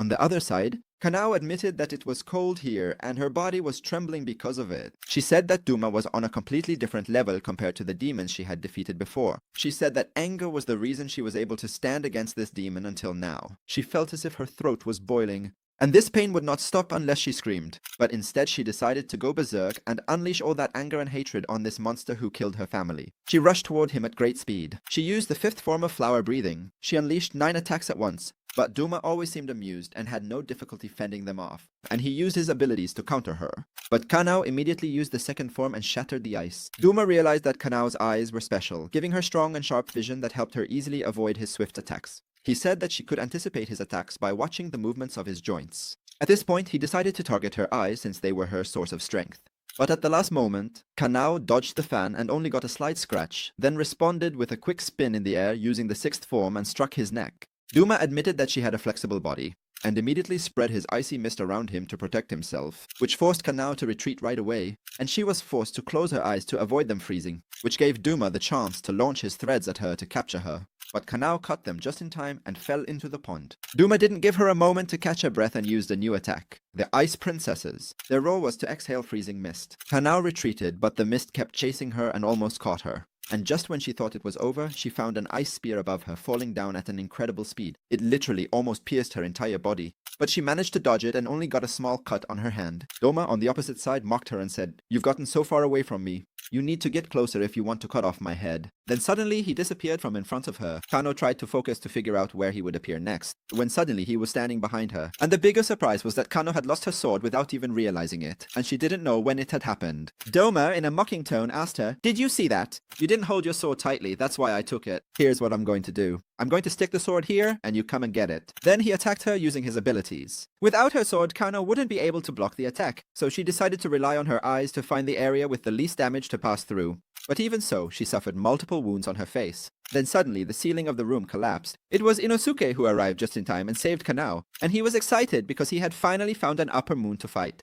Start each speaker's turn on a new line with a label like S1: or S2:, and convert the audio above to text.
S1: On the other side, Kanao admitted that it was cold here and her body was trembling because of it. She said that Duma was on a completely different level compared to the demons she had defeated before. She said that anger was the reason she was able to stand against this demon until now. She felt as if her throat was boiling, and this pain would not stop unless she screamed. But instead she decided to go berserk and unleash all that anger and hatred on this monster who killed her family. She rushed toward him at great speed. She used the 5th form of flower breathing. She unleashed 9 attacks at once. But Duma always seemed amused and had no difficulty fending them off, and he used his abilities to counter her. But Kanao immediately used the 2nd form and shattered the ice. Duma realized that Kanao's eyes were special, giving her strong and sharp vision that helped her easily avoid his swift attacks. He said that she could anticipate his attacks by watching the movements of his joints. At this point, he decided to target her eyes since they were her source of strength. But at the last moment, Kanao dodged the fan and only got a slight scratch, then responded with a quick spin in the air using the 6th form and struck his neck. Duma admitted that she had a flexible body, and immediately spread his icy mist around him to protect himself, which forced Kanao to retreat right away, and she was forced to close her eyes to avoid them freezing, which gave Duma the chance to launch his threads at her to capture her. But Kanao caught them just in time and fell into the pond. Duma didn't give her a moment to catch her breath and used a new attack. The Ice Princesses. Their role was to exhale freezing mist. Kanao retreated, but the mist kept chasing her and almost caught her. And just when she thought it was over, she found an ice spear above her falling down at an incredible speed. It literally almost pierced her entire body. But she managed to dodge it and only got a small cut on her hand. Doma, on the opposite side, mocked her and said, "You've gotten so far away from me. You need to get closer if you want to cut off my head." Then suddenly he disappeared from in front of her. Kano tried to focus to figure out where he would appear next, when suddenly he was standing behind her. And the bigger surprise was that Kano had lost her sword without even realizing it, and she didn't know when it had happened. Doma, in a mocking tone, asked her, "Did you see that? You didn't hold your sword tightly, that's why I took it. Here's what I'm going to do. I'm going to stick the sword here, and you come and get it." Then he attacked her using his abilities. Without her sword, Kano wouldn't be able to block the attack, so she decided to rely on her eyes to find the area with the least damage to pass through. But even so, she suffered multiple wounds on her face. Then suddenly, the ceiling of the room collapsed. It was Inosuke who arrived just in time and saved Kanao, and he was excited because he had finally found an upper moon to fight.